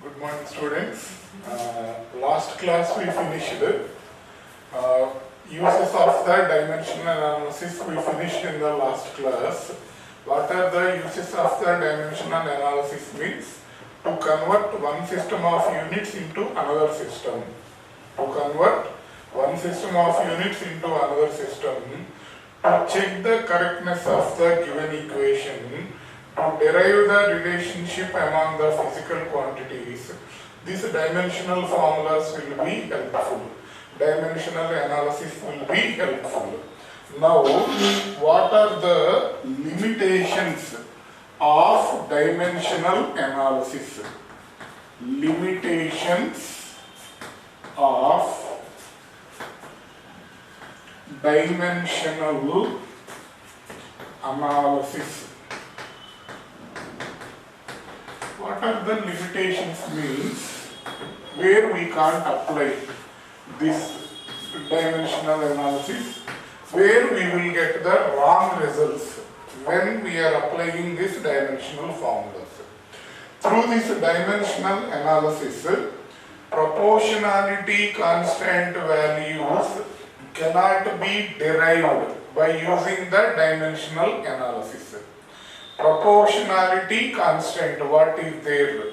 Good morning, students. Last class we finished uses of the dimensional analysis. We finished in the last class. What are the uses of the dimensional analysis? Means to convert one system of units into another system. To convert one system of units into another system. To check the correctness of the given equation. To derive the relationship among the physical quantities, these dimensional formulas will be helpful. Dimensional analysis will be helpful. Now, what are the limitations of dimensional analysis? Limitations of dimensional analysis. What are the limitations means where we can't apply this dimensional analysis, where we will get the wrong results when we are applying this dimensional formulas. Through this dimensional analysis, proportionality constant values cannot be derived by using the dimensional analysis. Proportionality constant, what is there?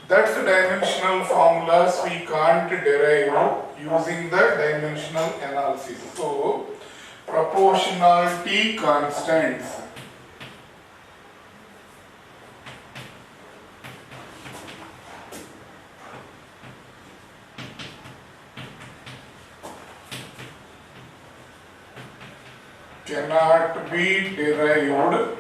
That's the dimensional formulas we can't derive using the dimensional analysis. So, proportionality constants. Cannot be derived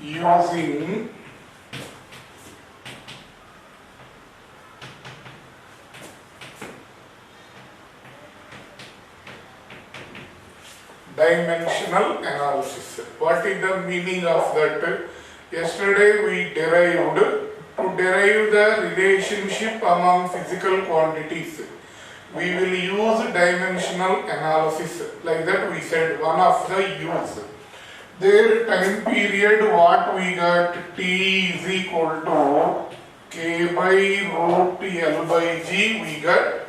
using dimensional analysis. What is the meaning of that? Yesterday we derived, to derive the relationship among physical quantities, we will use dimensional analysis. Like that we said, one of the use. Their time period, what we got, t is equal to k by root L by g we got,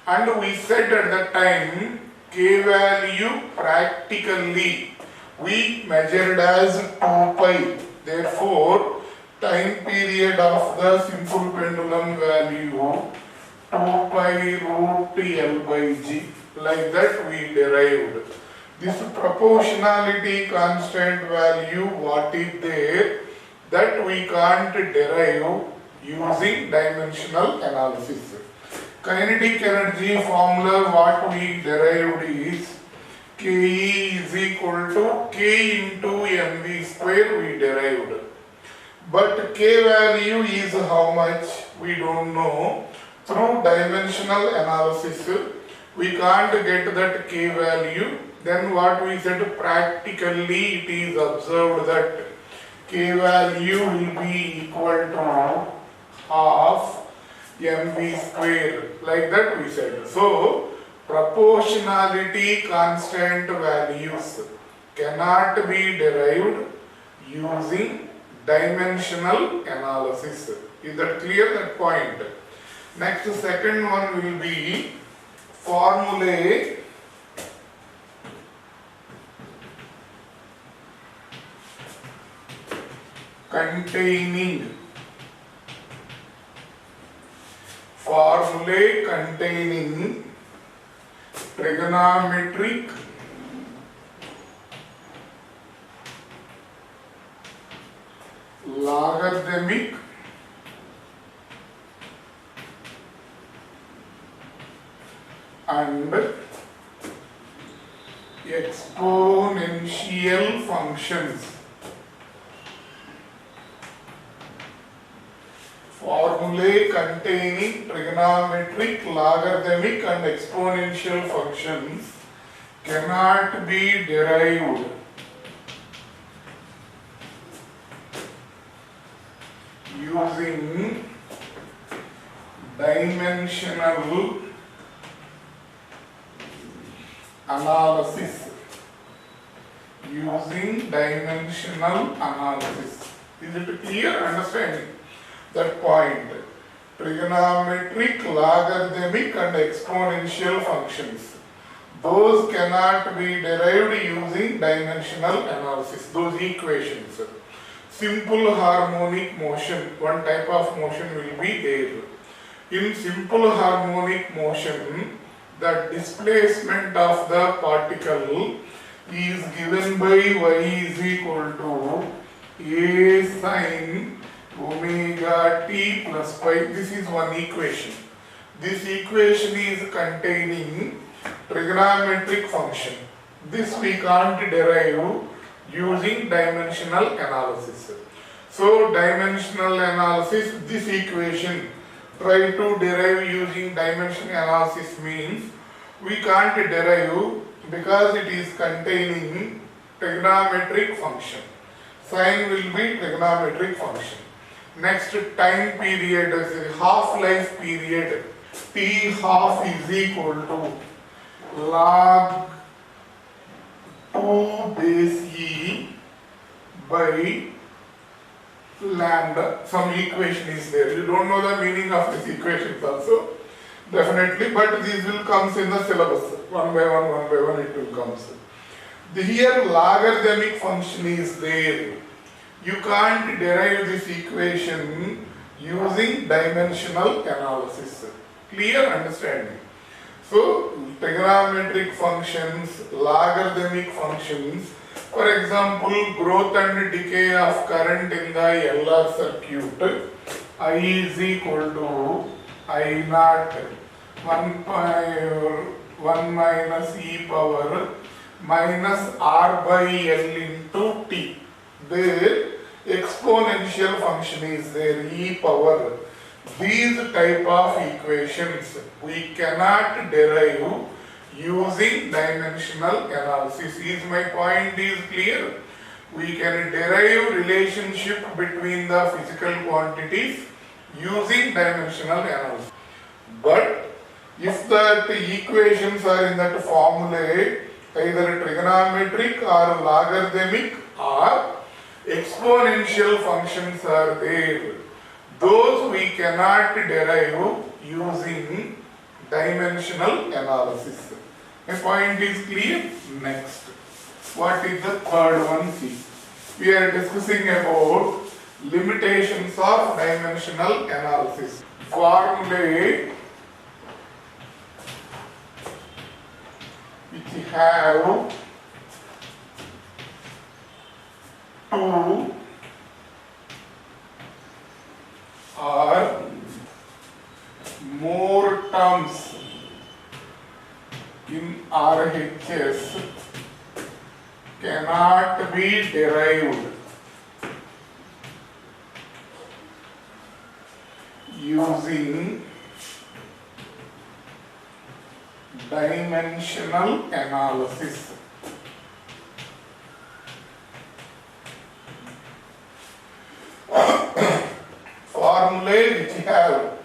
and we said at the time k value practically we measured as 2 pi. Therefore, time period of the simple pendulum value 2 pi root L by g. Like that we derived. This proportionality constant value, what is there, that we can't derive using dimensional analysis. Kinetic energy formula, what we derived is Ke is equal to K into mv square we derived. But K value is how much? We don't know. Through dimensional analysis, we can't get that K value. Then what we said, practically it is observed that K value will be equal to half mv square. Like that we said. So, proportionality constant values cannot be derived using dimensional analysis. Is that clear, that point? Next, second one will be formulae containing trigonometric logarithmic and exponential functions. Formulae containing trigonometric, logarithmic and exponential functions cannot be derived using dimensional analysis. using dimensional analysis. Is it clear? Understanding that point? Trigonometric, logarithmic and exponential functions. Those cannot be derived using dimensional analysis. Those equations. Simple harmonic motion, one type of motion will be there. In simple harmonic motion, the displacement of the particle is given by y is equal to a sin omega t plus pi. This is one equation. This equation is containing trigonometric function. This we can't derive using dimensional analysis. So dimensional analysis, this equation try to derive using dimensional analysis means we can't derive because it is containing trigonometric function. Sine will be trigonometric function. Next, time period is half-life period. T half is equal to log 2 base e by lambda. Some equation is there. You don't know the meaning of this equation also, definitely, but these will comes in the syllabus. One by one it will come. Here logarithmic function is there. You can't derive this equation using dimensional analysis. Clear understanding? So, trigonometric functions, logarithmic functions, for example, growth and decay of current in the LR circuit, I is equal to I naught 1 minus e power minus r by L into t. The exponential function is there, e power. These type of equations we cannot derive using dimensional analysis. Is my point is clear? We can derive relationship between the physical quantities using dimensional analysis. But if that equations are in that formula, either trigonometric or logarithmic or exponential functions are there, those we cannot derive using dimensional analysis. My point is clear? Next, what is the third one? See, we are discussing about limitations of dimensional analysis. Formulae which have two or more terms in RHS cannot be derived using dimensional analysis. Formulae which have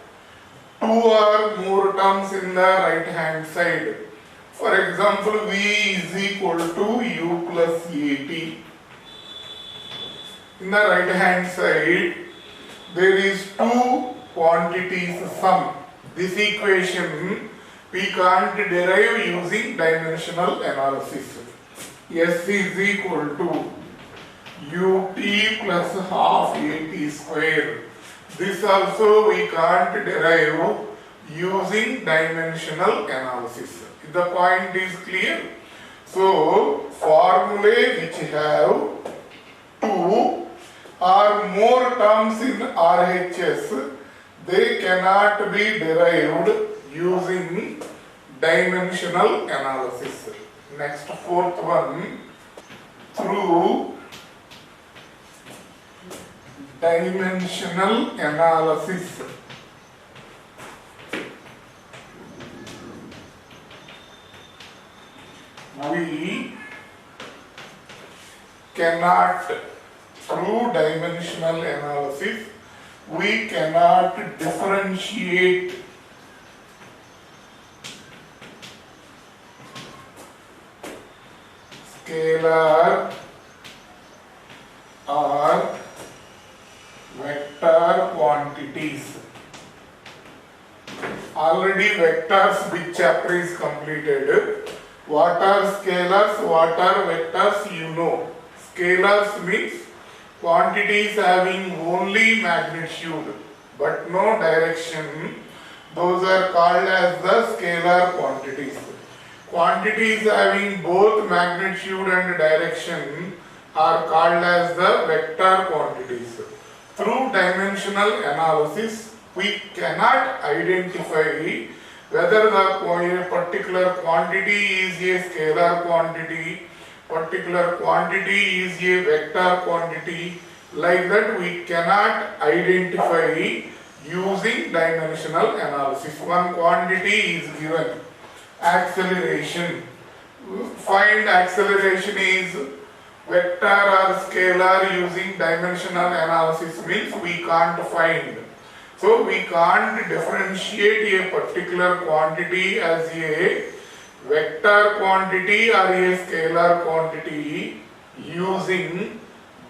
two or more terms in the right hand side. For example, V is equal to U plus AT. In the right hand side, there is two quantities sum. This equation we can't derive using dimensional analysis. S is equal to ut plus half at square. This also we can't derive using dimensional analysis. The point is clear? So, formulae which have two or more terms in RHS, they cannot be derived using dimensional analysis. Next, fourth one, through dimensional analysis. We cannot, through dimensional analysis, we cannot differentiate scalar or vector quantities. Already vectors big chapter is completed. What are scalars, what are vectors, you know. Scalars means quantities having only magnitude but no direction. Those are called as the scalar quantities. Quantities having both magnitude and direction are called as the vector quantities. Through dimensional analysis, we cannot identify whether the particular quantity is a scalar quantity, particular quantity is a vector quantity. Like that we cannot identify using dimensional analysis. One quantity is given, acceleration. Find acceleration is vector or scalar using dimensional analysis means we can't find. So we can't differentiate a particular quantity as a vector quantity or a scalar quantity using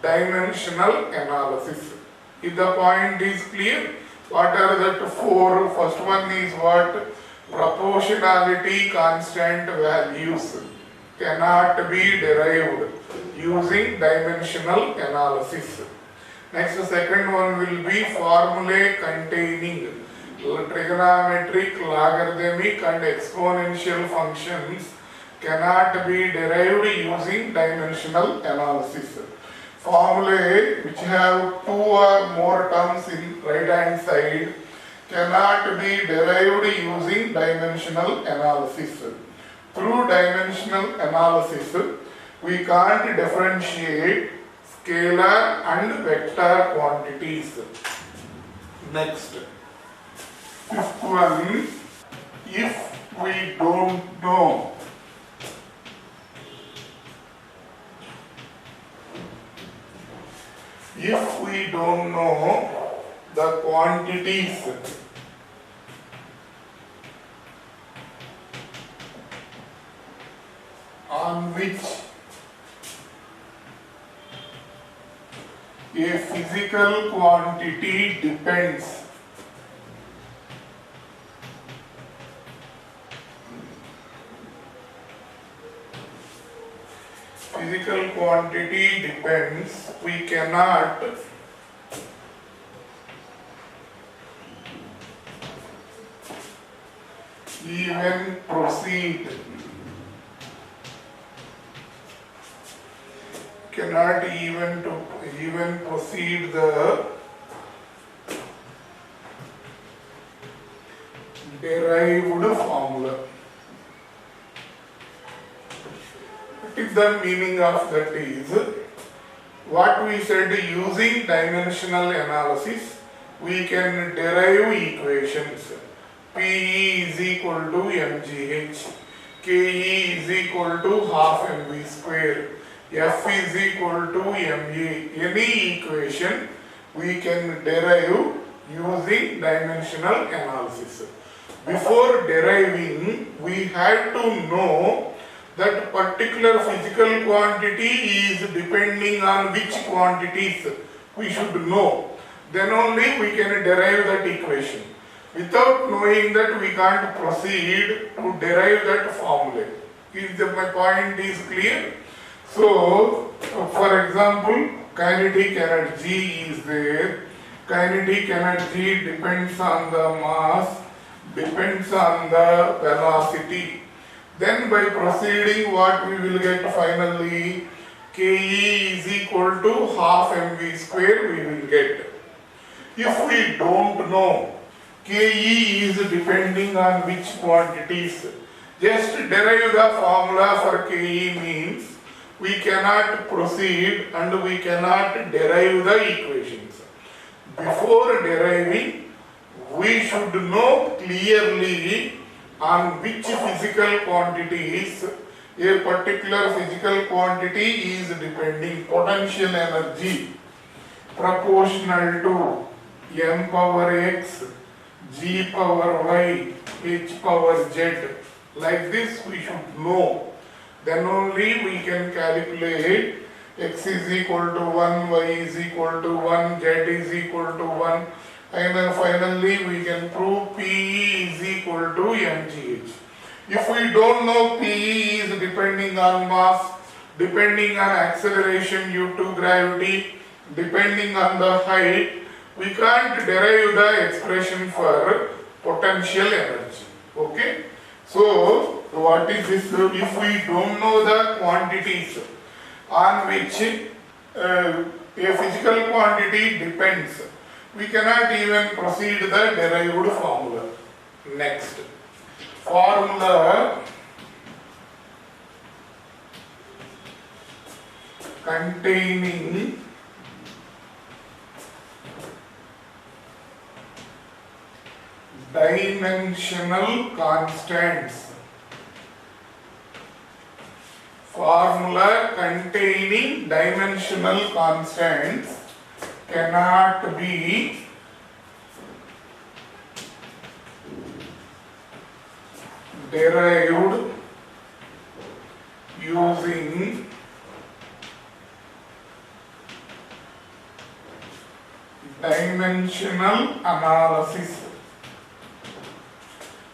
dimensional analysis. If the point is clear, what are the four? First one is what? Proportionality constant values cannot be derived using dimensional analysis. Next, the second one will be formulae containing trigonometric, logarithmic and exponential functions cannot be derived using dimensional analysis. Formulae which have two or more terms in right hand side cannot be derived using dimensional analysis. Through dimensional analysis, we can't differentiate scalar and vector quantities. Next, fifth one, if we don't know the quantities on which a physical quantity depends, we cannot even proceed the derived formula. What is the meaning of that is, what we said, using dimensional analysis we can derive equations. PE is equal to mgh, KE is equal to half mv square, F is equal to ma. Any equation we can derive using dimensional analysis. Before deriving, we had to know that particular physical quantity is depending on which quantities we should know. Then only we can derive that equation. Without knowing that, we can't proceed to derive that formula. My point is clear? So, for example, kinetic energy is there. Kinetic energy depends on the mass, depends on the velocity. Then by proceeding, what we will get finally? KE is equal to half mv square we will get. If we don't know, KE is depending on which quantities, just derive the formula for KE means we cannot proceed and we cannot derive the equations. Before deriving, we should know clearly on which physical quantities a particular physical quantity is depending. Potential energy proportional to m power x, g power y, h power z. Like this we should know. then only we can calculate x is equal to 1, y is equal to 1, z is equal to 1, and then finally we can prove PE is equal to mgh. If we don't know PE is depending on mass, depending on acceleration due to gravity, depending on the height, we can't derive the expression for potential energy. Okay? So, what is this? If we don't know the quantities on which a physical quantity depends, we cannot even proceed the derived formula. Next. Formula containing dimensional constants. Formula containing dimensional constants cannot be derived using dimensional analysis.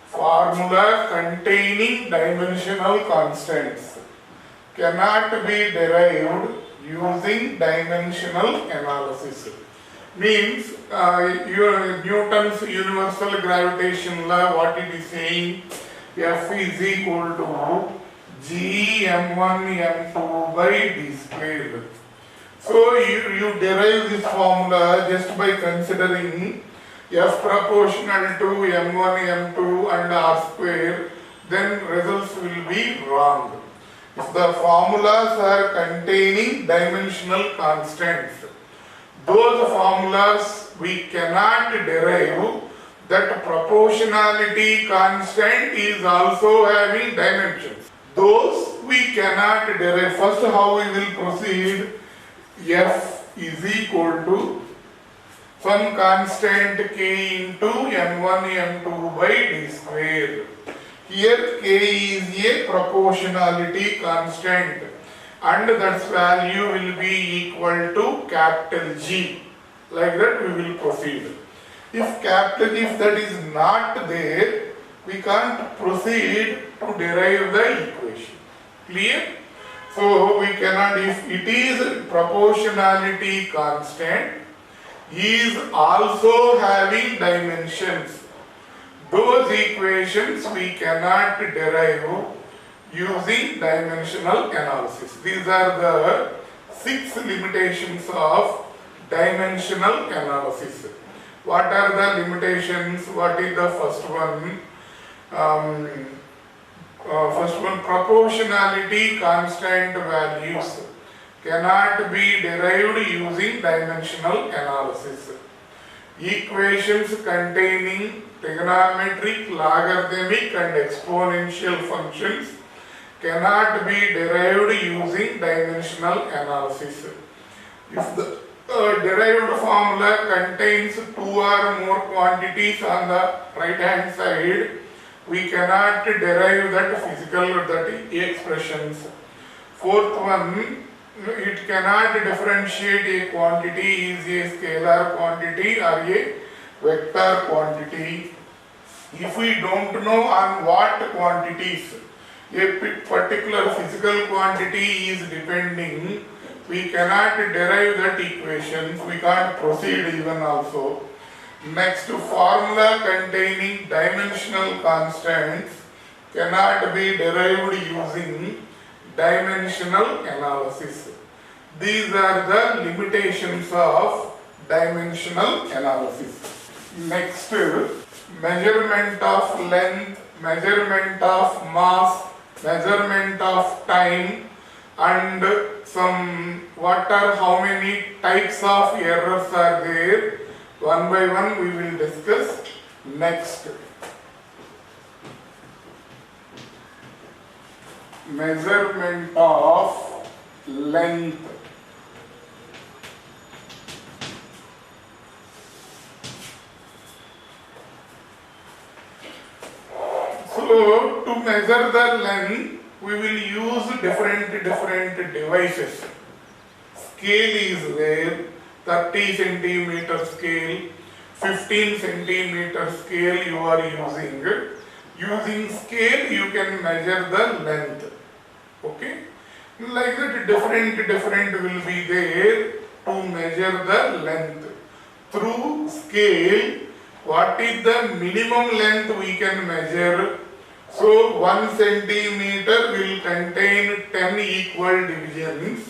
Formula containing dimensional constants cannot be derived using dimensional analysis. Means Newton's universal gravitation law, what it is saying, F is equal to g m1 m2 by d squared. So you derive this formula just by considering F proportional to m1 m2 and r square, then results will be wrong. If the formulas are containing dimensional constants, those formulas we cannot derive that proportionality constant is also having dimensions. Those we cannot derive. First, how we will proceed? F is equal to some constant k into m1 m2 by d square. Here k is a proportionality constant and that value will be equal to capital G. Like that we will proceed. If that is not there, we can't proceed to derive the equation. Clear? So we cannot, if it is proportionality constant, is also having dimensions. Those equations we cannot derive using dimensional analysis. These are the 6 limitations of dimensional analysis. What are the limitations? What is the first one? First one, proportionality constant values cannot be derived using dimensional analysis. Equations containing trigonometric, logarithmic and exponential functions cannot be derived using dimensional analysis. If the derived formula contains 2 or more quantities on the right hand side, we cannot derive that expressions. Fourth one, it cannot differentiate a quantity is a scalar quantity or a vector quantity. If we don't know on what quantities a particular physical quantity is depending, we cannot derive that equation. We can't proceed even also. Next, formula containing dimensional constants cannot be derived using dimensional analysis. These are the limitations of dimensional analysis. Next, measurement of length, measurement of mass, measurement of time, and how many types of errors are there. One by one we will discuss. Next, measurement of length. So to measure the length, we will use different devices. Scale is there, 30 centimeter scale, 15 centimeter scale you are using. Using scale you can measure the length. Okay? Like that different will be there to measure the length. Through scale, what is the minimum length we can measure? So 1 centimeter will contain 10 equal divisions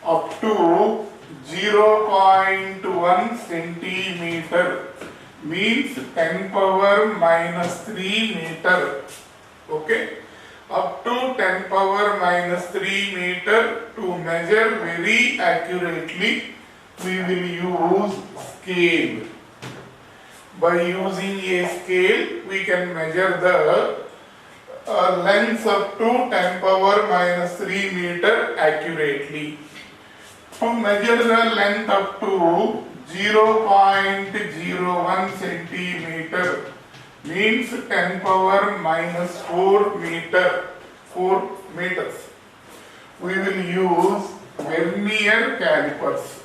up to 0.1 centimeter means 10 power minus 3 meter. Okay? Up to 10 power minus 3 meter. To measure very accurately, we will use scale. By using a scale, we can measure the length up to 10 power minus 3 meter accurately. To measure the length up to 0.01 centimeter means 10 power minus 4 meters. We will use vernier calipers.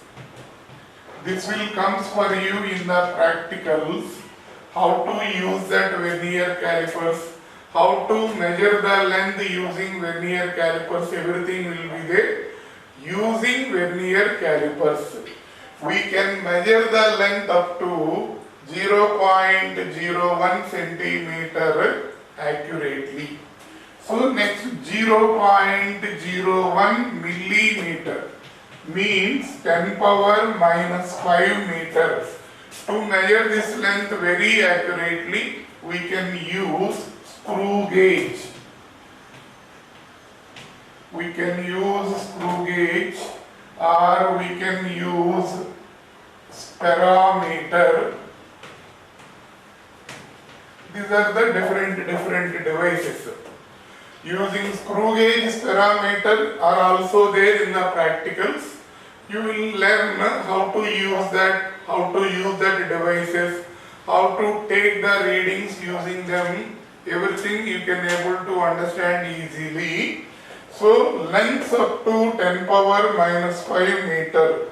This will comes for you in the practicals. How to use that vernier calipers, how to measure the length using vernier calipers, everything will be there. Using vernier calipers, we can measure the length up to 0.01 centimeter accurately. So next 0.01 millimeter means 10 power minus 5 meters. To measure this length very accurately, we can use screw gauge. We can use screw gauge or we can use spirometer. These are the different devices. Using screw gauge, spirometer are also there in the practicals. You will learn how to use that, devices, how to take the readings using them. Everything you can able to understand easily. So lengths up to 10 power minus 5 meter.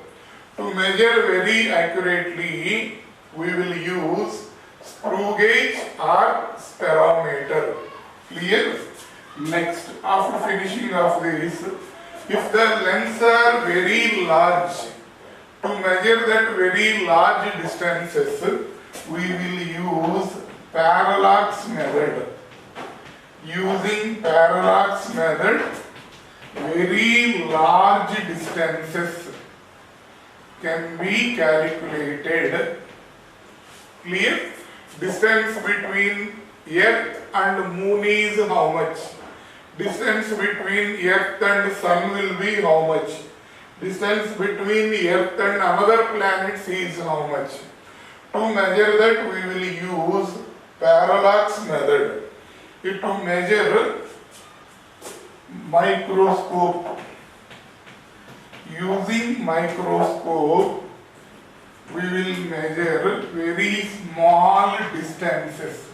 To measure very accurately, we will use screw gauge or spirometer. Clear? Next, after finishing of this, if the lengths are very large, to measure that very large distances, we will use parallax method. Using parallax method, very large distances can be calculated. Clear? Distance between Earth and Moon is how much? Distance between Earth and Sun will be how much? Distance between Earth and another planets is how much? To measure that, we will use parallax method. To measure microscope. Using microscope, we will measure very small distances.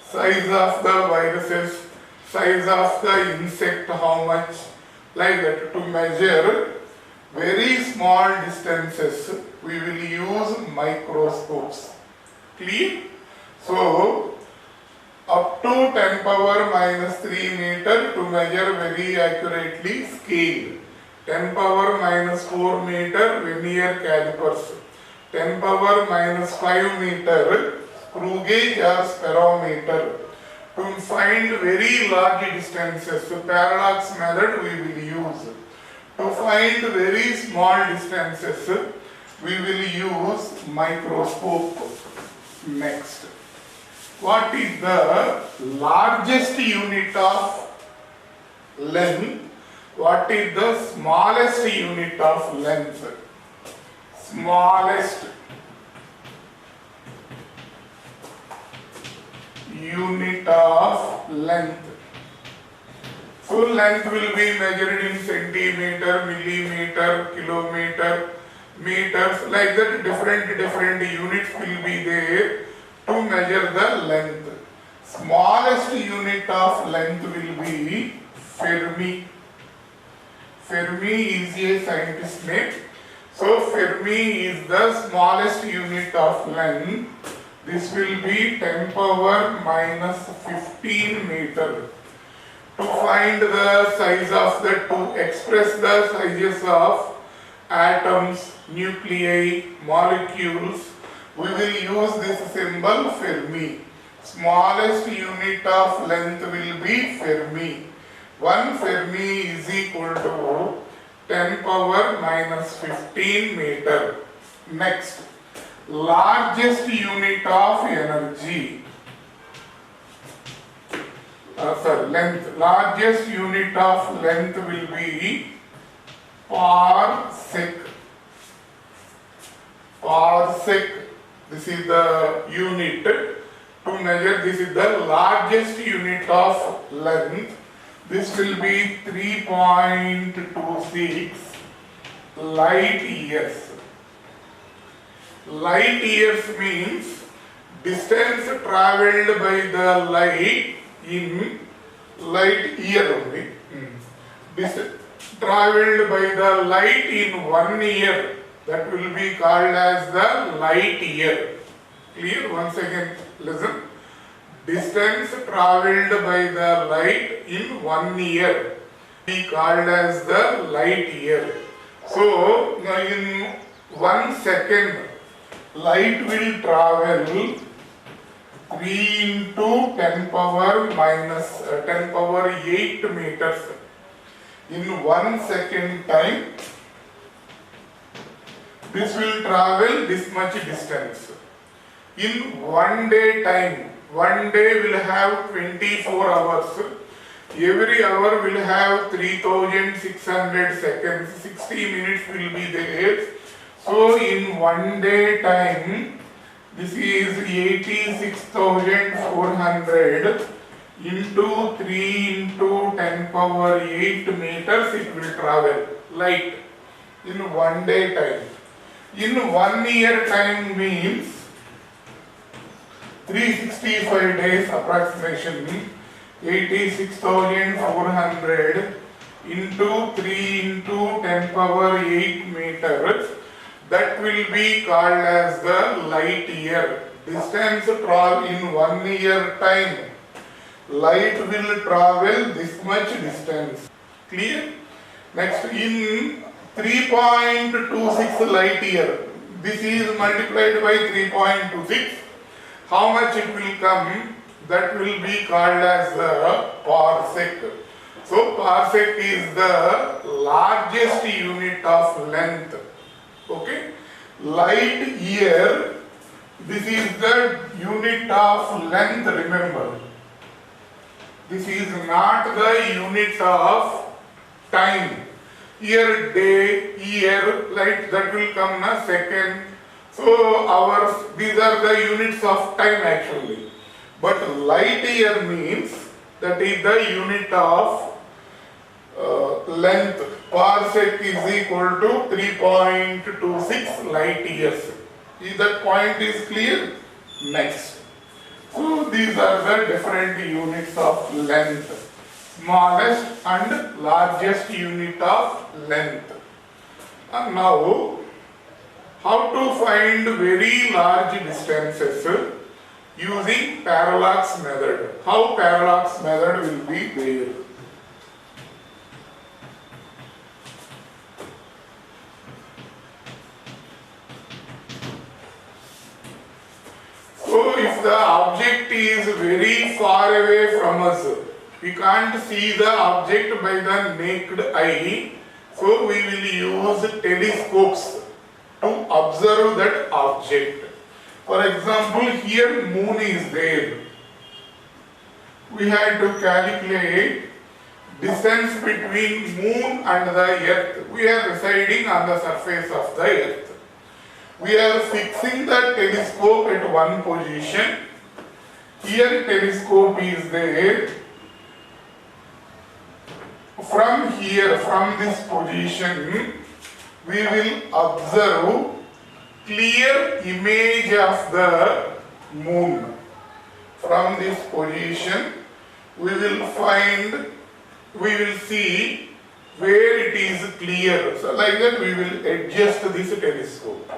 Size of the viruses, size of the insect, how much, like that. To measure very small distances, we will use microscopes. Clear? So, up to 10 power minus 3 meter to measure very accurately scale. 10 power minus 4 meter vernier calipers. 10 power minus 5 meter screw gauge or spirometer. To find very large distances, so parallax method we will use. To find very small distances, we will use microscope. Next. What is the largest unit of length? What is the smallest unit of length? Smallest unit of length. So length will be measured in centimeter, millimeter, kilometer, meters, like that different units will be there to measure the length. Smallest unit of length will be Fermi. Fermi is a scientist name. So Fermi is the smallest unit of length. This will be 10 power minus 15 meter. To find the size of to express the sizes of atoms, nuclei, molecules, we will use this symbol Fermi. Smallest unit of length will be Fermi. 1 Fermi is equal to 10 power minus 15 meter. Next, largest unit of energy. Length. Largest unit of length will be parsec. Parsec. This is the unit to measure. This is the largest unit of length. This will be 3.26 light years. Light years means distance travelled by the light in light year only. Distance travelled by the light in 1 year, that will be called as the light year. Clear? Once again listen. Distance travelled by the light in 1 year be called as the light year. So in 1 second light will travel 3 into 10 power minus 10 power 8 meters. In 1 second time, this will travel this much distance. In 1 day time, 1 day will have 24 hours. Every hour will have 3600 seconds. 60 minutes will be there. So in 1 day time, this is 86,400 into 3 into 10 power 8 meters it will travel, light, in 1 day time. In 1 year time means 365 days approximation, 86,400 into 3 into 10 power 8 meters. That will be called as the light year. Distance travel in 1 year time. Light will travel this much distance. Clear? Next, in 3.26 light year, this is multiplied by 3.26. How much it will come? That will be called as the parsec. So parsec is the largest unit of length. Okay, light year, this is the unit of length, remember. This is not the unit of time. Year, day, year, like that will come na second. So hours, these are the units of time actually. But light year means that is the unit of length. Parsec is equal to 3.26 light years. Is that point is clear? Next. So these are the different units of length. Smallest and largest unit of length. And now, how to find very large distances using parallax method. How parallax method will be there. So if the object is very far away from us, we can't see the object by the naked eye, so we will use telescopes to observe that object. For example, here moon is there. We had to calculate distance between moon and the earth. We are residing on the surface of the earth. We are fixing the telescope at one position. Here telescope is there. From here, from this position, we will observe clear image of the moon. from this position, we will see where it is clear. So like that we will adjust this telescope.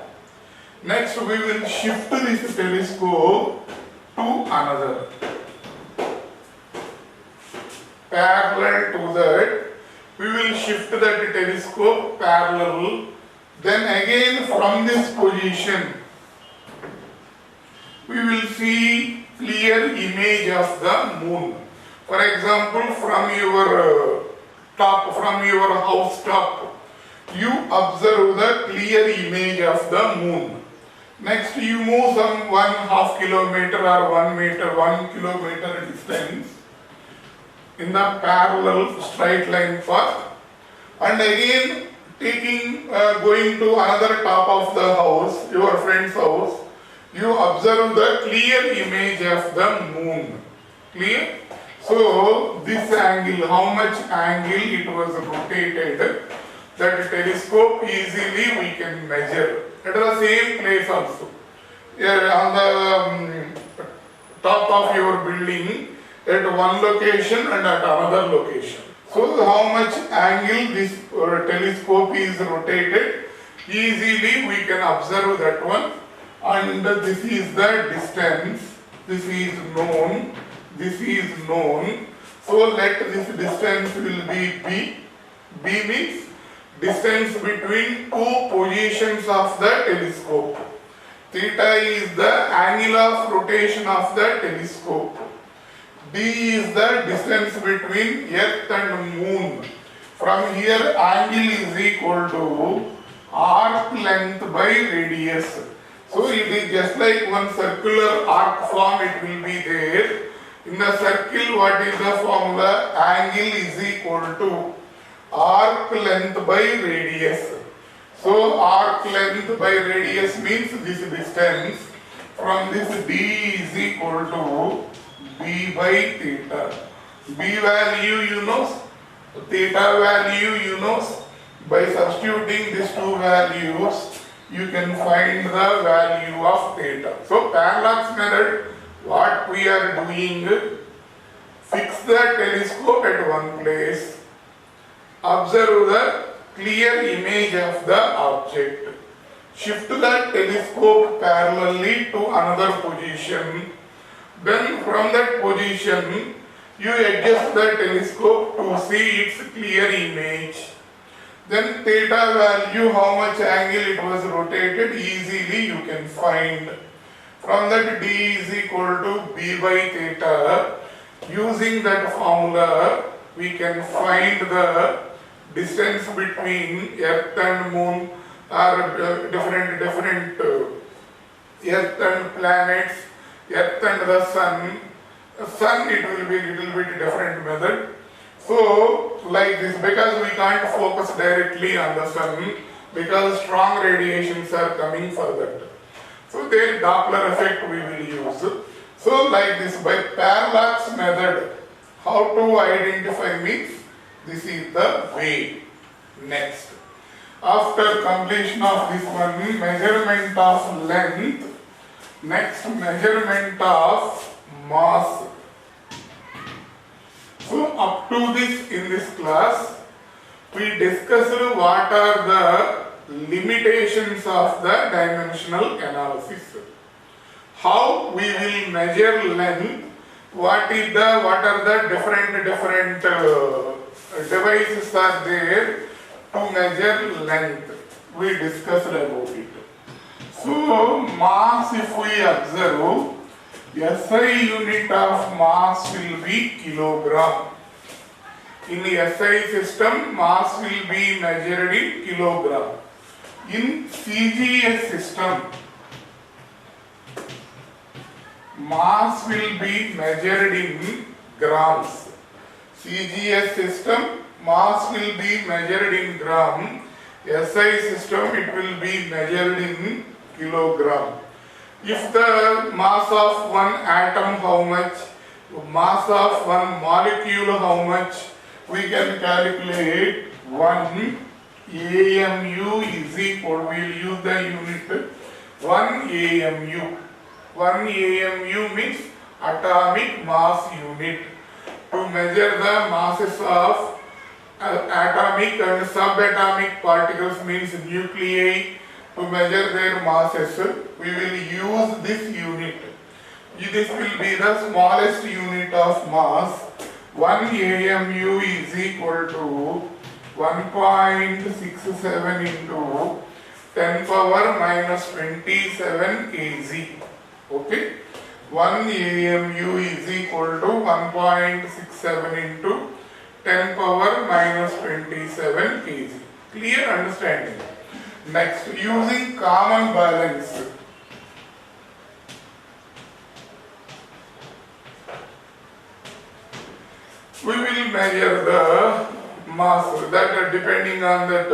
Next we will shift this telescope to another. Parallel to that, we will shift that telescope parallel. Then again from this position, we will see clear image of the moon. For example, from your house top, you observe the clear image of the moon. Next, you move some 1/2 kilometer or 1 meter, 1 kilometer distance in the parallel straight line path, and again going to another top of the house, your friend's house, you observe the clear image of the moon. Clear? So this angle, how much angle it was rotated, that telescope easily we can measure at the same place also. Here on the top of your building, at one location and at another location. So how much angle this telescope is rotated, easily we can observe that one. And this is the distance, this is known, this is known. So let this distance will be B. B means distance between two positions of the telescope. Theta is the angle of rotation of the telescope. D is the distance between earth and moon. From here angle is equal to arc length by radius. So it is just like one circular arc form, it will be there. In the circle, what is the formula? Angle is equal to arc length by radius. So arc length by radius means this distance. From this D is equal to B by theta. B value you know, theta value you know. By substituting these two values, you can find the value of theta. So parallax method, what we are doing, fix the telescope at one place, observe the clear image of the object, shift the telescope parallelly to another position, then from that position you adjust the telescope to see its clear image. Then theta value, how much angle it was rotated, easily you can find. From that D is equal to B by theta. Using that formula, we can find the distance between earth and moon, or different earth and planets, earth and the sun. Sun, it will be a little bit different method. So like this, because we can't focus directly on the sun, because strong radiations are coming for that. So their Doppler effect we will use. So like this, by parallax method, how to identify means, this is the way. Next, after completion of this one, measurement of length, next measurement of mass. So up to this, in this class, we discussed what are the limitations of the dimensional analysis. How we will measure length, what are the different devices are there to measure length. We discussed about it. So mass, if we observe, SI unit of mass will be kilogram. In the SI system, mass will be measured in kilogram. In CGS system, mass will be measured in grams. CGS system, mass will be measured in gram. SI system, it will be measured in kilogram. If the mass of one atom, how much? Mass of one molecule, how much? We can calculate 1 AMU is equal, we will use the unit 1 AMU. 1 AMU means atomic mass unit. To measure the masses of atomic and subatomic particles, means nuclei, to measure their masses, we will use this unit. This will be the smallest unit of mass. 1 AMU is equal to 1.67 into 10 power minus 27 kg. Okay? 1 AMU is equal to 1.67 into 10 power minus 27 kg. Clear understanding? Next, using common balance. We will measure the mass, that depending on that,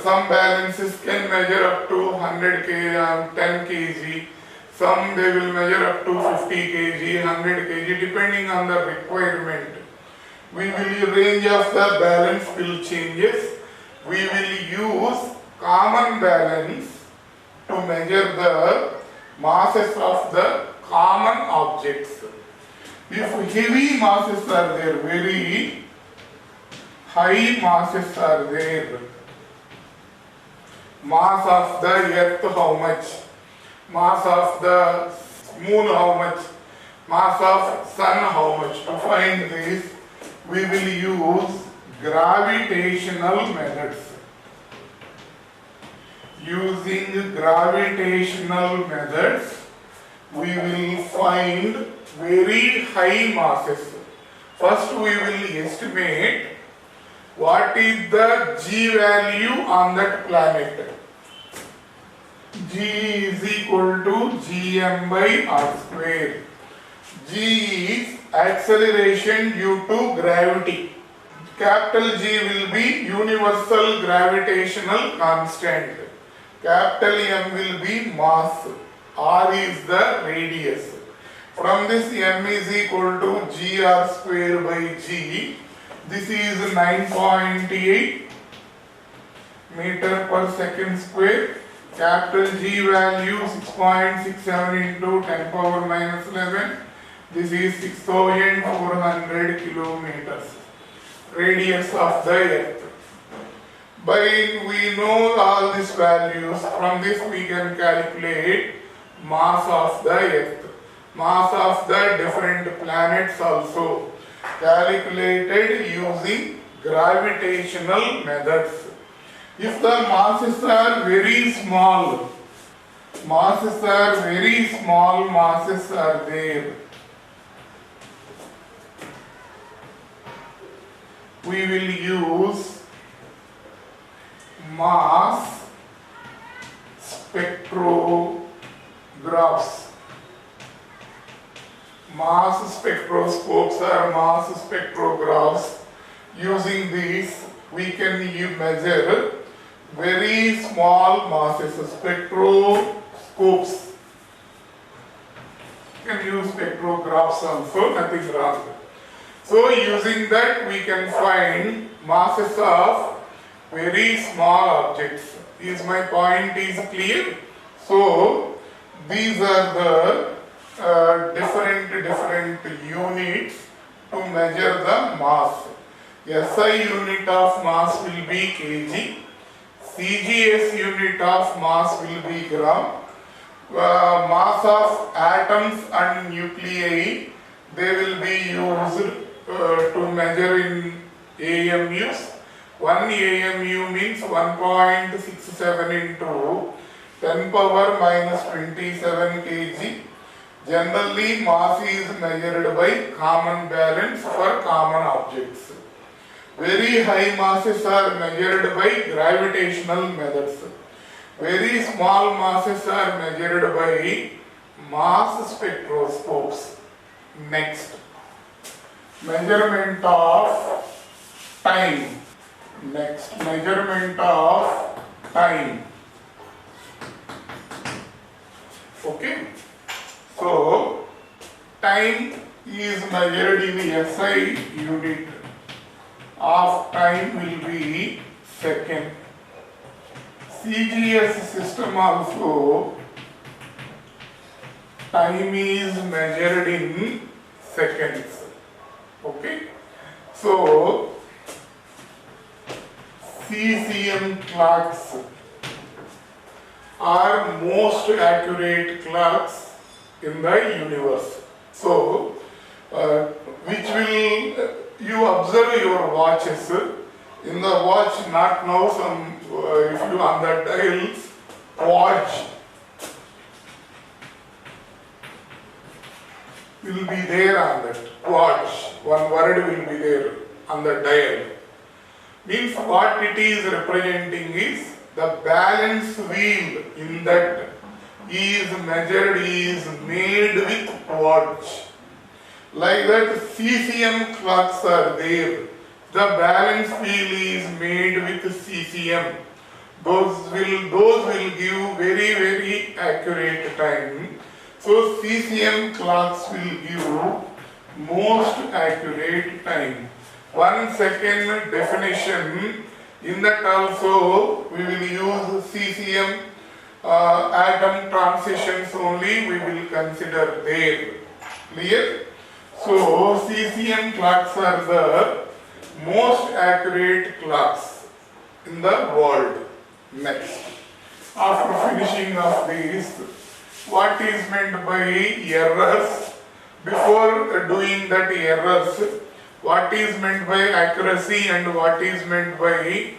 some balances can measure up to 100 kg, 10 kg, some they will measure up to 50 kg, 100 kg, depending on the requirement. We will range of the balance will changes. We will use common balance to measure the masses of the common objects. If heavy masses are there, very high masses are there, mass of the earth how much, mass of the moon how much, mass of sun how much. To find this, we will use gravitational methods. Using gravitational methods, we will find very high masses. First we will estimate what is the G value on that planet. G is equal to Gm by r square. G is acceleration due to gravity. Capital G will be universal gravitational constant. Capital M will be mass. R is the radius. From this, M is equal to gr square by g. This is 9.8 meter per second square. Capital G value 6.67 into 10 power minus 11. This is 6,400 kilometers. Radius of the earth. We know all these values. From this we can calculate mass of the earth. Mass of the different planets also calculated using gravitational methods. If the masses are very small, masses are there, we will use mass spectrographs. Mass spectroscopes or mass spectrographs. Using these, we can measure very small masses. Spectroscopes. You can use spectrographs also, nothing wrong. So using that, we can find masses of very small objects. Is my point is clear? So these are the different units to measure the mass. SI unit of mass will be kg. CGS unit of mass will be gram. Mass of atoms and nuclei, they will be used to measure in AMUs. 1 AMU means 1.67 into 10 power minus 27 kg. Generally, mass is measured by common balance for common objects. Very high masses are measured by gravitational methods. Very small masses are measured by mass spectroscopes. Next, measurement of time. Next, measurement of time. Okay. So, time is measured in SI unit. Of time will be second. CGS system also time is measured in seconds. Okay, so CCM clocks are most accurate clocks in the universe. So, which will you observe your watches in the watch, not now some if you on the dials watch will be there on that watch, one word will be there on the dial. Means what it is representing is the balance wheel in that is measured, is made with watch. Like that CCM clocks are there. The balance wheel is made with CCM. Those will give very accurate time. So CCM clocks will give most accurate time. 1 second definition, in that also we will use CCM atom transitions only we will consider there. Clear? So CCM clocks are the most accurate clocks in the world. Next, after finishing of this, what is meant by errors? Before doing that errors, what is meant by accuracy and what is meant by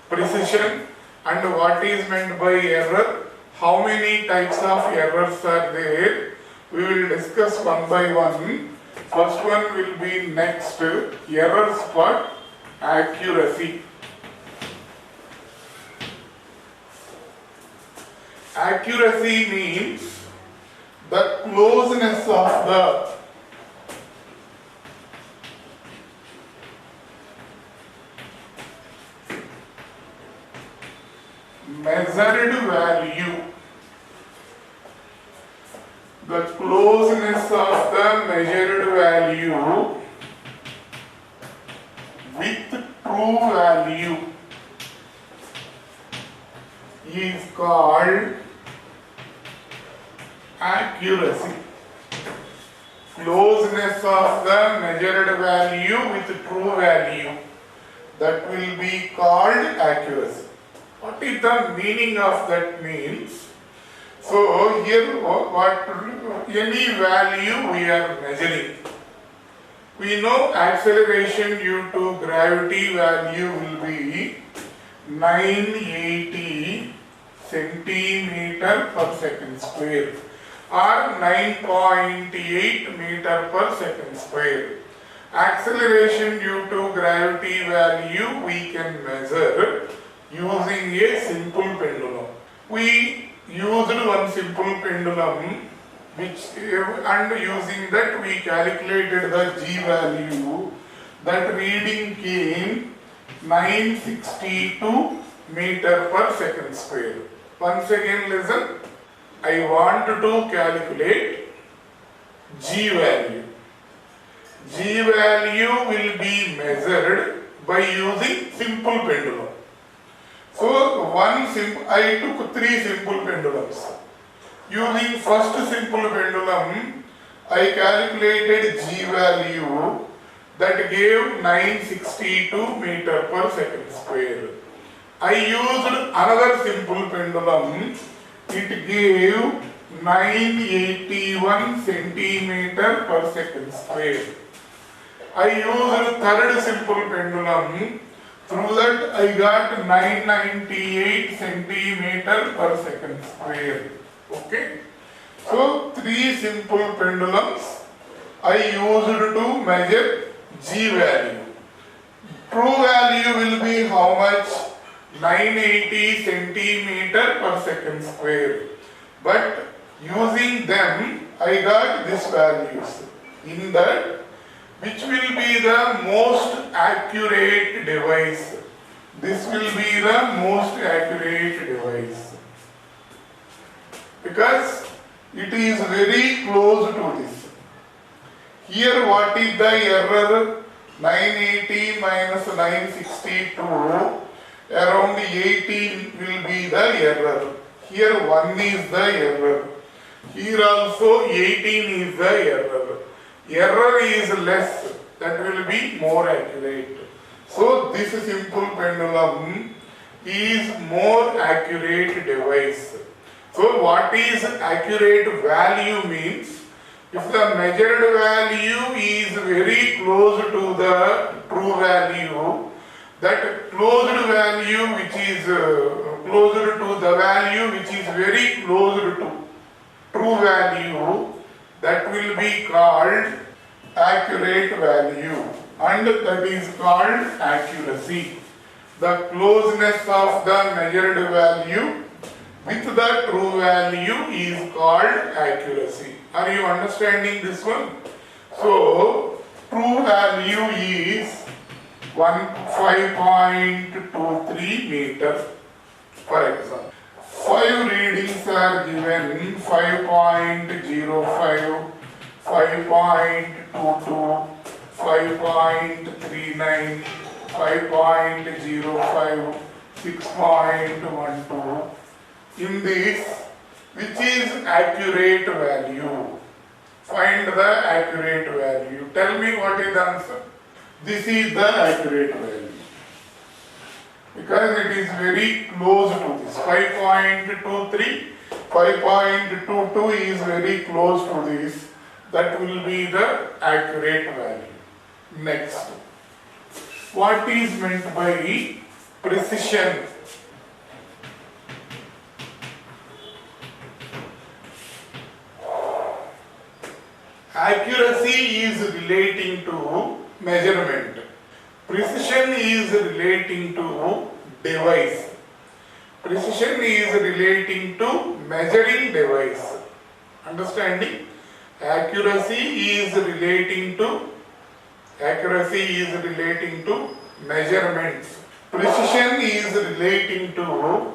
precision and what is meant by error? How many types of errors are there? We will discuss one by one. First one will be next, errors for accuracy. Accuracy means the closeness of the measured value. The closeness of the measured value with true value is called accuracy. Closeness of the measured value with true value, that will be called accuracy. What is the meaning of that means? So here what any value we are measuring. We know acceleration due to gravity value will be 980 centimeter per second square or 9.8 meter per second square. Acceleration due to gravity value we can measure using a simple pendulum. We used one simple pendulum and using that we calculated the G value. That reading came 962 meter per second square. Once again listen, I want to calculate G value. G value will be measured by using simple pendulum. So I took 3 simple pendulums. Using first simple pendulum, I calculated G value that gave 962 meter per second square. I used another simple pendulum, it gave 981 centimeter per second square. I used third simple pendulum, through that I got 998 centimeter per second square. Okay. So 3 simple pendulums I used to measure G value. True value will be how much? 980 centimeter per second square. But using them I got these values. In that, which will be the most accurate device? This will be the most accurate device. Because it is very close to this. Here what is the error? 980 minus 962, around 18 will be the error. Here 1 is the error. Here also 18 is the error. Error is less, that will be more accurate. So this simple pendulum is more accurate device. So what is accurate value means, if the measured value is very close to the true value, that closed value which is closer to the value which is very close to true value, that will be called accurate value, and that is called accuracy. The closeness of the measured value with the true value is called accuracy. Are you understanding this one? So, true value is 5.23 meters, for example. 5 readings are given: 5.05, 5.22, 5.39, 5.05, 6.12. In this, which is accurate value? Find the accurate value. Tell me what is the answer. This is the accurate value, because it is very close to this. 5.23, 5.22 is very close to this. That will be the accurate value. Next, what is meant by precision? Accuracy is relating to measurement. Precision is relating to device. Precision is relating to measuring device. Understanding? Accuracy is relating to measurements. Precision is relating to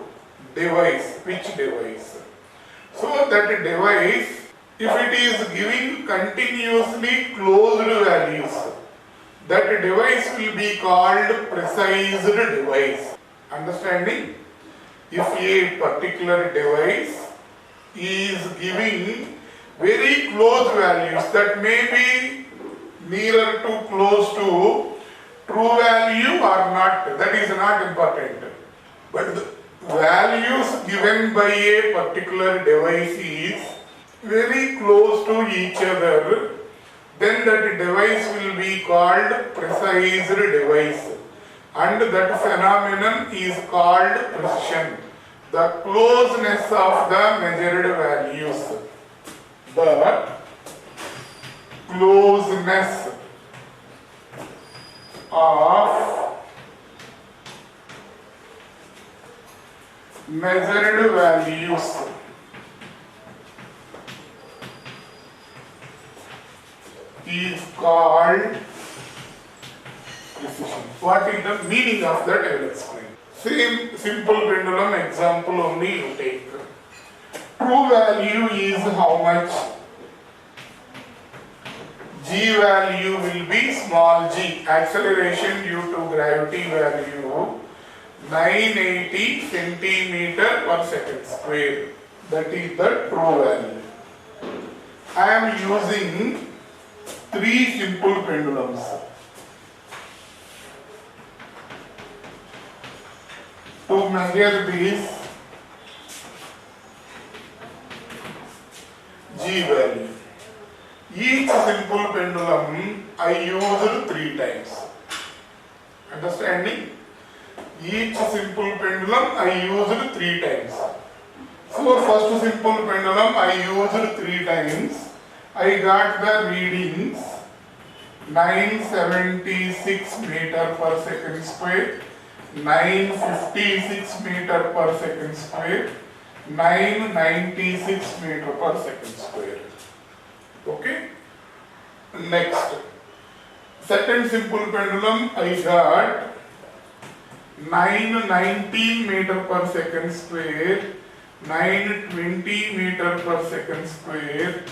device. Which device? So that device, if it is giving continuously closed values, that device will be called precise device. Understanding? If a particular device is giving very close values, that may be nearer to close to true value or not, that is not important. But the values given by a particular device is very close to each other, then that device will be called precise device, and that phenomenon is called precision. The closeness of the measured values. The closeness of measured values is called precision. What is the meaning of that? I will explain. Same simple pendulum example only you take. True value is how much? G value will be small g. Acceleration due to gravity value 980 centimeter per second square. That is the true value. I am using 3 simple pendulums. To measure this G value. Each simple pendulum I used 3 times. Understanding? Each simple pendulum I used 3 times. So first simple pendulum I used 3 times. I got the readings 976 meter per second square, 956 meter per second square, 996 meter per second square. Okay? Next, second simple pendulum I got 919 meter per second square, 920 meter per second square,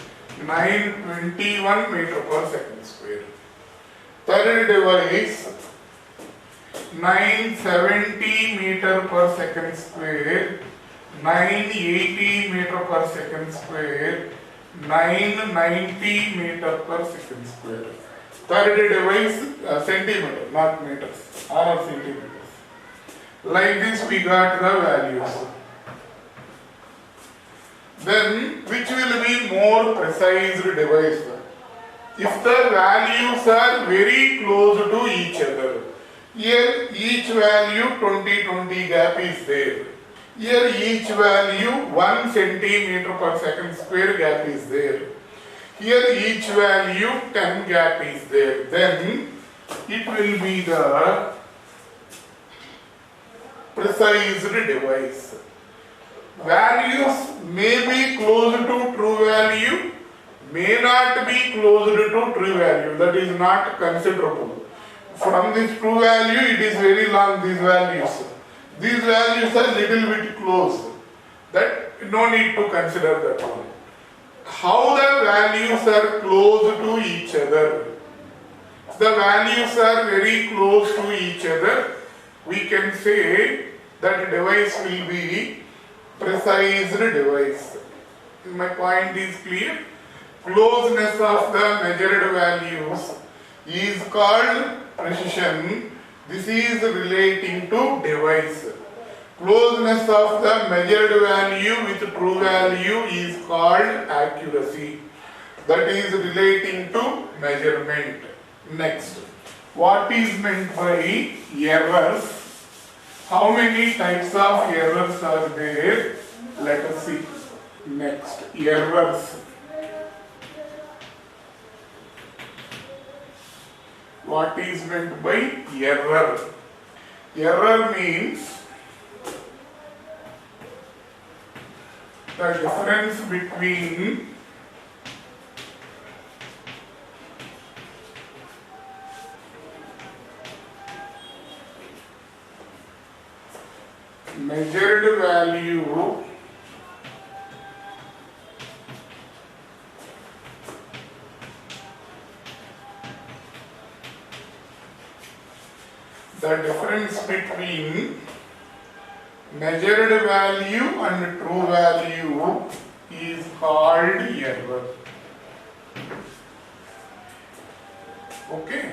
921 meter per second square. Third device 970 meter per second square, 980 meter per second square, 990 meter per second square. Third device centimeter, not meters, or centimeters. Like this we got the values. Then which will be more precise device? If the values are very close to each other, here each value 20-20 gap is there. Here each value 1 centimeter per second square gap is there. Here each value 10 gap is there. Then it will be the precise device. Values may be close to true value, may not be close to true value. That is not considerable. From this true value, it is very long, these values. These values are little bit close. That no need to consider that one. How the values are close to each other? If the values are very close to each other, we can say that device will be precise device. My point is clear. Closeness of the measured values is called precision. This is relating to device. Closeness of the measured value with true value is called accuracy. That is relating to measurement. Next, what is meant by errors? How many types of errors are there? Let us see. Next, errors. What is meant by error? Error means the difference between measured value the difference between measured value and true value is called error. Okay.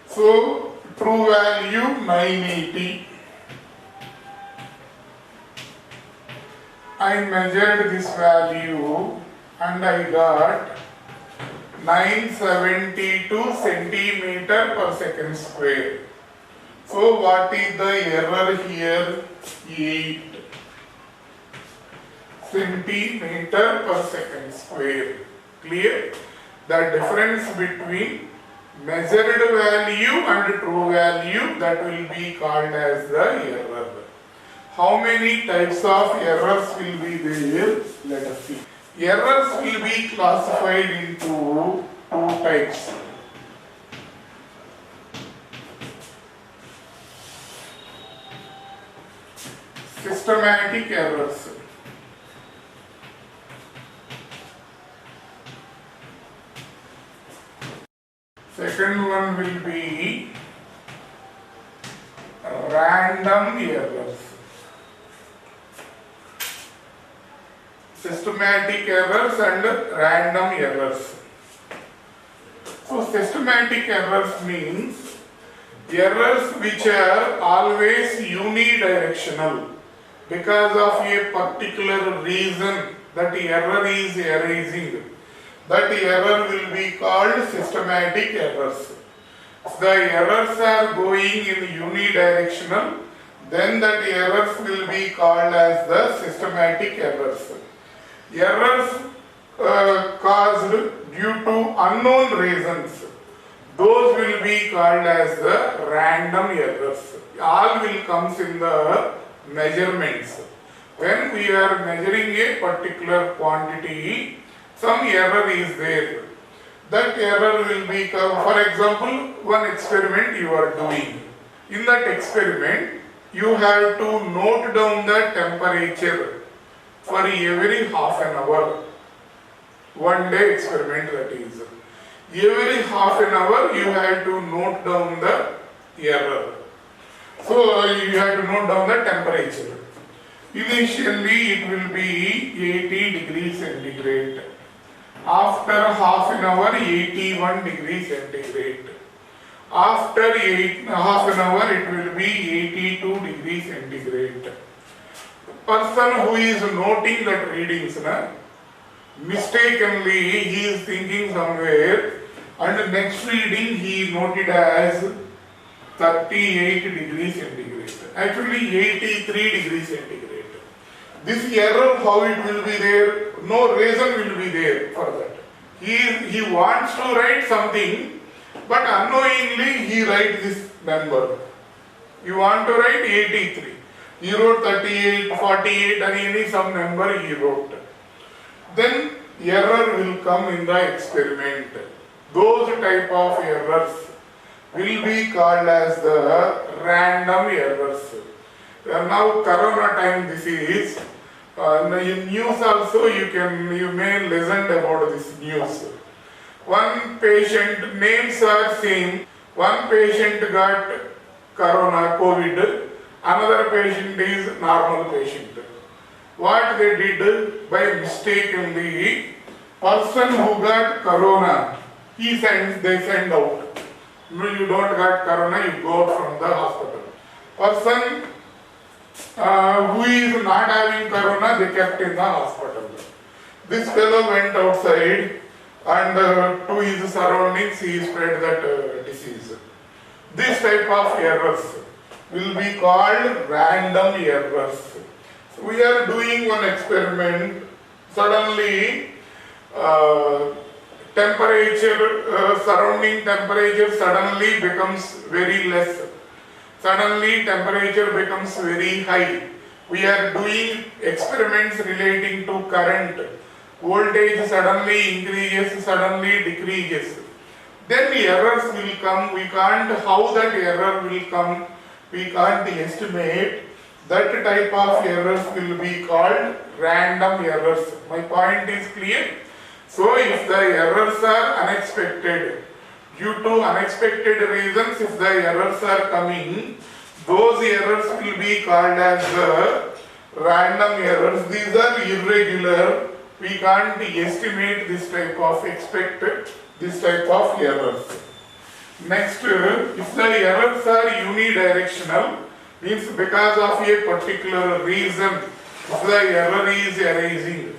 So true value 980. I measured this value and I got 972 centimeter per second square. So what is the error here? 8 centimeter per second square. Clear? The difference between measured value and true value, that will be called as the error. How many types of errors will be there? Let us see. Errors will be classified into two types. Systematic errors. Second one will be random errors. Systematic errors and random errors. So systematic errors means errors which are always unidirectional. Because of a particular reason that error is arising, that error will be called systematic errors. If the errors are going in unidirectional, then that errors will be called as the systematic errors. Errors caused due to unknown reasons, those will be called as the random errors. All will comes in the measurements. When we are measuring a particular quantity, some error is there. That error will be, for example, one experiment you are doing. In that experiment, you have to note down the temperature for every half an hour. One day experiment, that is. Every half an hour you have to note down the error. So you have to note down the temperature. Initially it will be 80 degrees centigrade. After half an hour 81 degrees centigrade. After half an hour it will be 82 degrees centigrade. Person who is noting that readings, mistakenly he is thinking somewhere, and next reading he noted as 38 degrees centigrade. Actually 83 degrees centigrade. This error, how it will be there? No reason will be there for that. He wants to write something, but unknowingly he writes this number. You want to write 83. He wrote 38, 48 and any some number he wrote. Then error will come in the experiment. Those type of errors will be called as the random errors. Now corona time this is. In news also you may listen about this news. One patient, names are same. One patient got corona, COVID. Another patient is normal patient. What they did, by mistakenly, person who got corona, they send out. No, you don't got corona, you go out from the hospital. Person who is not having corona, they kept in the hospital. This fellow went outside and to his surroundings he spread that disease. This type of errors will be called random errors. So we are doing one experiment. Suddenly surrounding temperature suddenly becomes very less. Suddenly temperature becomes very high. We are doing experiments relating to current. Voltage suddenly increases, suddenly decreases. Then the errors will come. We can't, how that error will come, we can't estimate. That type of errors will be called random errors. My point is clear? So if the errors are unexpected, due to unexpected reasons, if the errors are coming, those errors will be called as the random errors. These are irregular. We can't estimate this type of errors. Next, if the errors are unidirectional, means because of a particular reason, if the error is arising,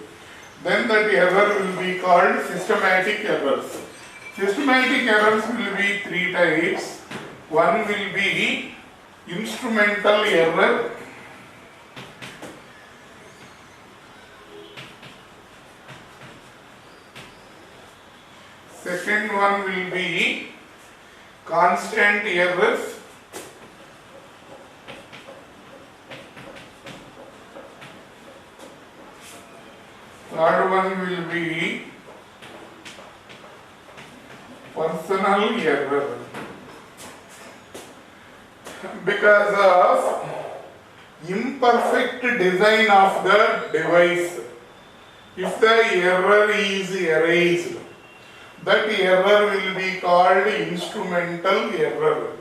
then that error will be called systematic errors. Systematic errors will be three types. One will be instrumental error. Second one will be constant errors. Third one will be personal error. Because of imperfect design of the device, if the error is erased, that error will be called instrumental error.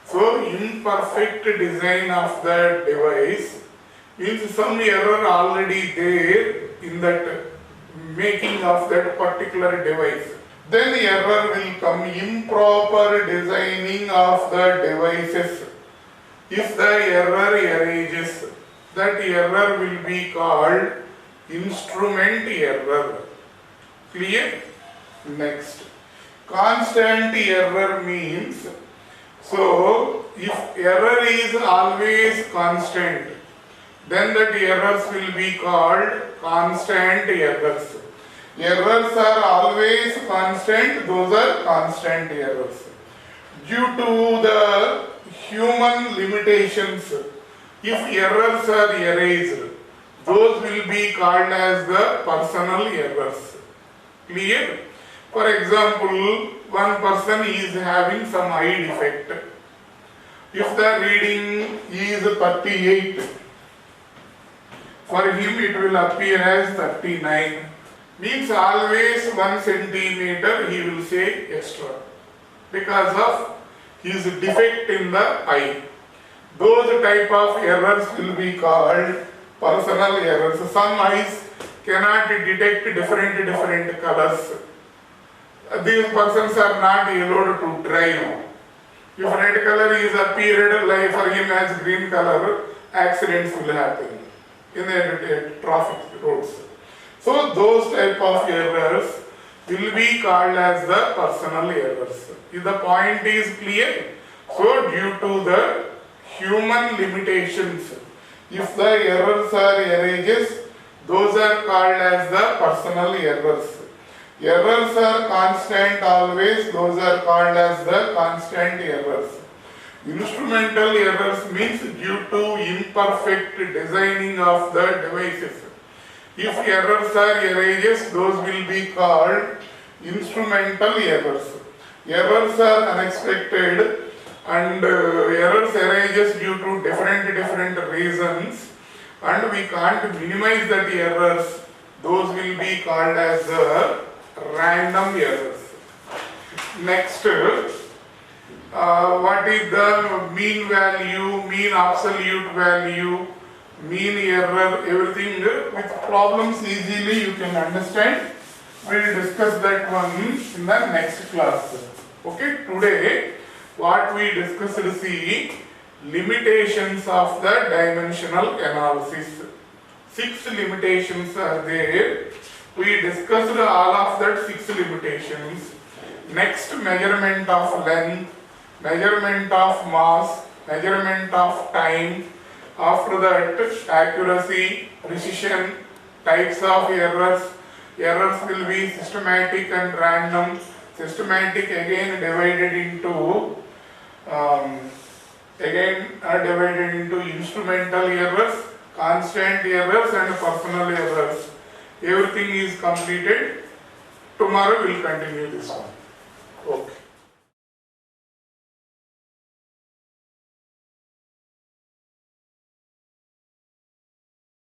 So imperfect design of the device means some error already there in that making of that particular device. Then the error will come improper designing of the devices. If the error arises, that error will be called instrument error. Clear? Next. Constant error means, so if error is always constant, then that errors will be called constant errors. Errors are always constant, those are constant errors. Due to the human limitations, if errors are erased, those will be called as the personal errors. Clear? For example, one person is having some eye defect. If the reading is 38, for him it will appear as 39. Means always 1 centimeter he will say extra because of his defect in the eye. Those type of errors will be called personal errors. Some eyes cannot detect different colors. These persons are not allowed to drive. If red color is appeared like for him as green color, accidents will happen in the traffic roads. So those type of errors will be called as the personal errors. If the point is clear, so due to the human limitations, if the errors are erasures, those are called as the personal errors. Errors are constant always, those are called as the constant errors. Instrumental errors means due to imperfect designing of the devices. If errors are erasures, those will be called instrumental errors. Errors are unexpected and errors arises due to different reasons, and we can't minimize that errors. Those will be called as random errors. Next, what is the mean value, mean absolute value, mean error, everything with problems easily you can understand. We will discuss that one in the next class. Okay, today what we discussed, see limitations of the dimensional analysis. 6 limitations are there. We discussed all of that 6 limitations. Next, measurement of length, measurement of mass, measurement of time. After that, accuracy, precision, types of errors. Errors will be systematic and random. Systematic again divided into instrumental errors, constant errors and personal errors. Everything is completed. Tomorrow we will continue this one.